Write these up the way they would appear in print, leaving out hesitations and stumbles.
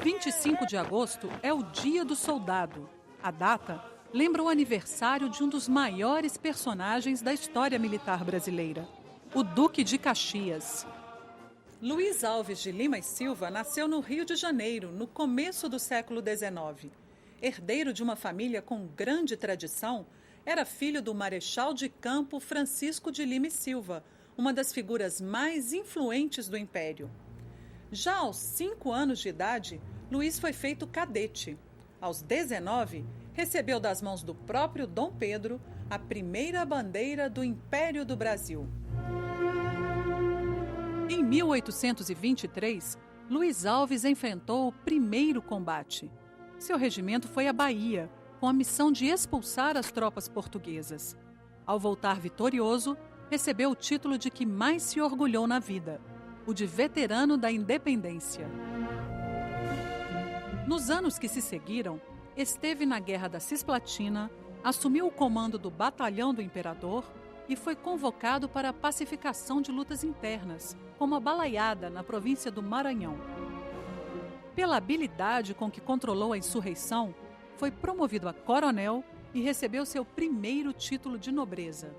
25 de agosto é o Dia do Soldado. A data lembra o aniversário de um dos maiores personagens da história militar brasileira, o Duque de Caxias. Luiz Alves de Lima e Silva nasceu no Rio de Janeiro, no começo do século XIX. Herdeiro de uma família com grande tradição, era filho do marechal de campo Francisco de Lima e Silva, uma das figuras mais influentes do Império. Já aos 5 anos de idade, Luiz foi feito cadete. Aos 19, recebeu das mãos do próprio Dom Pedro a primeira bandeira do Império do Brasil. Em 1823, Luiz Alves enfrentou o primeiro combate. Seu regimento foi à Bahia, com a missão de expulsar as tropas portuguesas. Ao voltar vitorioso, recebeu o título de que mais se orgulhou na vida, o de veterano da independência. Nos anos que se seguiram, esteve na Guerra da Cisplatina, assumiu o comando do Batalhão do Imperador e foi convocado para a pacificação de lutas internas, como a Balaiada, na província do Maranhão. Pela habilidade com que controlou a insurreição, foi promovido a coronel e recebeu seu primeiro título de nobreza.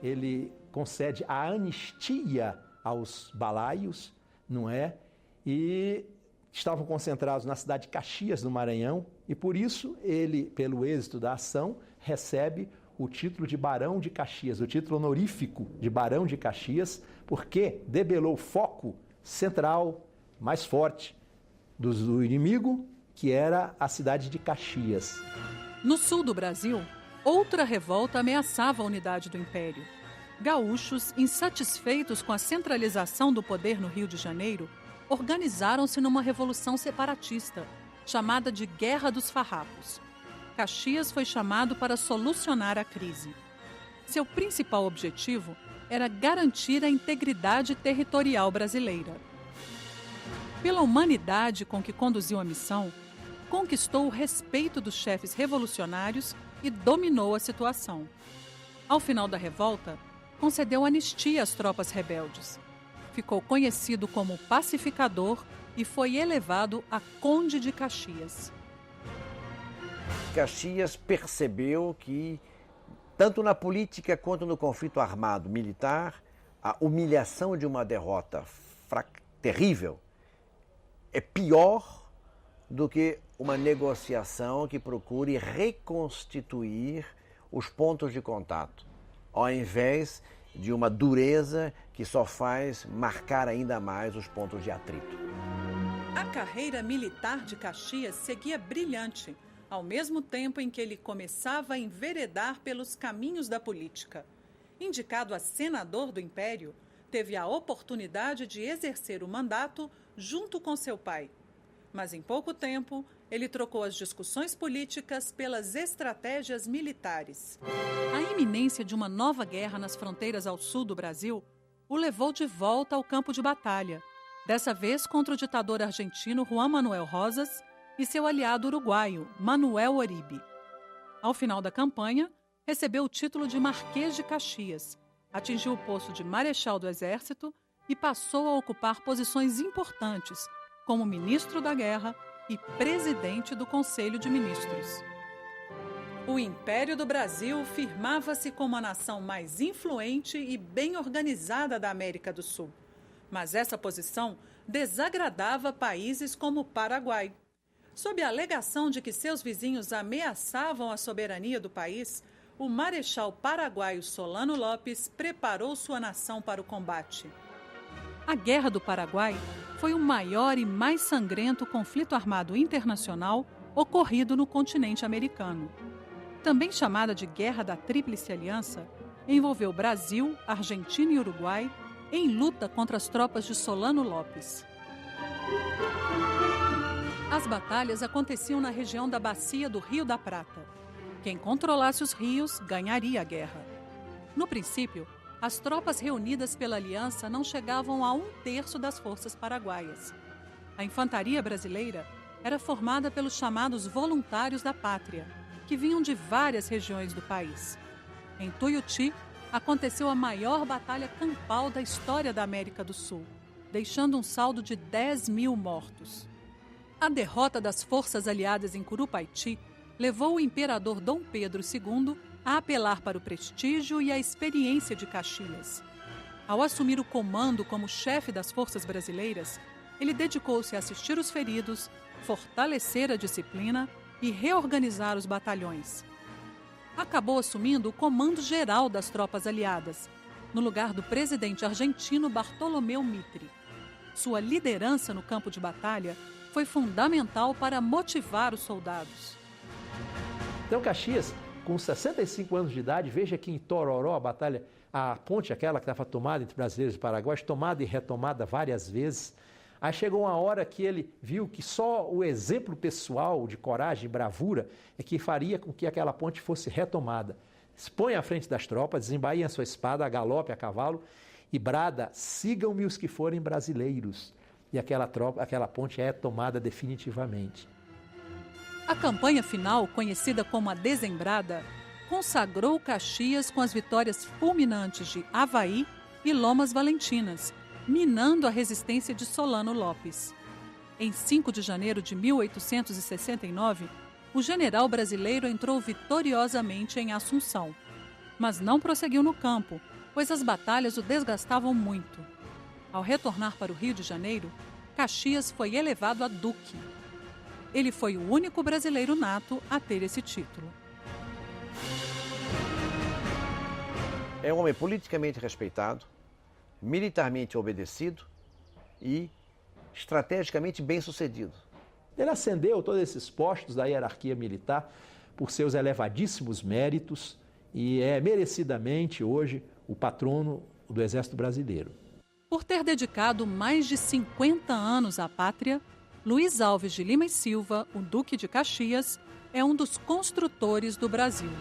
Ele concede a anistia aos balaios, não é? E estavam concentrados na cidade de Caxias, no Maranhão, e por isso ele, pelo êxito da ação, recebe o título de Barão de Caxias, o título honorífico de Barão de Caxias, porque debelou o foco central, mais forte, do inimigo, que era a cidade de Caxias. No sul do Brasil, outra revolta ameaçava a unidade do Império. Gaúchos, insatisfeitos com a centralização do poder no Rio de Janeiro, organizaram-se numa revolução separatista, chamada de Guerra dos Farrapos. Caxias foi chamado para solucionar a crise. Seu principal objetivo era garantir a integridade territorial brasileira. Pela humanidade com que conduziu a missão, conquistou o respeito dos chefes revolucionários e dominou a situação. Ao final da revolta, concedeu anistia às tropas rebeldes. Ficou conhecido como pacificador e foi elevado a Conde de Caxias. Caxias percebeu que, tanto na política quanto no conflito armado militar, a humilhação de uma derrota terrível é pior do que uma negociação que procure reconstituir os pontos de contato, ao invés de uma dureza que só faz marcar ainda mais os pontos de atrito. A carreira militar de Caxias seguia brilhante, ao mesmo tempo em que ele começava a enveredar pelos caminhos da política. Indicado a senador do Império, teve a oportunidade de exercer o mandato junto com seu pai. Mas em pouco tempo, ele trocou as discussões políticas pelas estratégias militares. A iminência de uma nova guerra nas fronteiras ao sul do Brasil o levou de volta ao campo de batalha, dessa vez contra o ditador argentino Juan Manuel Rosas e seu aliado uruguaio, Manuel Oribe. Ao final da campanha, recebeu o título de Marquês de Caxias, atingiu o posto de Marechal do Exército e passou a ocupar posições importantes, como ministro da Guerra e presidente do Conselho de Ministros. O Império do Brasil firmava-se como a nação mais influente e bem organizada da América do Sul. Mas essa posição desagradava países como o Paraguai. Sob a alegação de que seus vizinhos ameaçavam a soberania do país, o marechal paraguaio Solano Lopes preparou sua nação para o combate. A Guerra do Paraguai foi o maior e mais sangrento conflito armado internacional ocorrido no continente americano. Também chamada de Guerra da Tríplice Aliança, envolveu Brasil, Argentina e Uruguai em luta contra as tropas de Solano Lopes. As batalhas aconteciam na região da bacia do Rio da Prata. Quem controlasse os rios ganharia a guerra. No princípio, as tropas reunidas pela aliança não chegavam a 1/3 das forças paraguaias. A infantaria brasileira era formada pelos chamados voluntários da pátria, que vinham de várias regiões do país. Em Tuiuti, aconteceu a maior batalha campal da história da América do Sul, deixando um saldo de 10.000 mortos. A derrota das forças aliadas em Curupaiti levou o imperador Dom Pedro II a apelar para o prestígio e a experiência de Caxias. Ao assumir o comando como chefe das forças brasileiras, ele dedicou-se a assistir os feridos, fortalecer a disciplina e reorganizar os batalhões. Acabou assumindo o comando geral das tropas aliadas, no lugar do presidente argentino Bartolomeu Mitre. Sua liderança no campo de batalha foi fundamental para motivar os soldados. Então, Caxias, com 65 anos de idade, veja que em Tororó, a ponte aquela que estava tomada entre brasileiros e paraguaios, tomada e retomada várias vezes. Aí chegou uma hora que ele viu que só o exemplo pessoal de coragem e bravura é que faria com que aquela ponte fosse retomada. Se põe à frente das tropas, desembainha a sua espada, a galope, a cavalo e brada: sigam-me os que forem brasileiros. E aquela ponte é tomada definitivamente. A campanha final, conhecida como a Dezembrada, consagrou Caxias com as vitórias fulminantes de Avaí e Lomas Valentinas, minando a resistência de Solano Lopes. Em 5 de janeiro de 1869, o general brasileiro entrou vitoriosamente em Assunção, mas não prosseguiu no campo, pois as batalhas o desgastavam muito. Ao retornar para o Rio de Janeiro, Caxias foi elevado a duque. Ele foi o único brasileiro nato a ter esse título. É um homem politicamente respeitado, militarmente obedecido e estrategicamente bem-sucedido. Ele ascendeu todos esses postos da hierarquia militar por seus elevadíssimos méritos e é merecidamente hoje o patrono do Exército Brasileiro. Por ter dedicado mais de 50 anos à pátria, Luiz Alves de Lima e Silva, o Duque de Caxias, é um dos construtores do Brasil.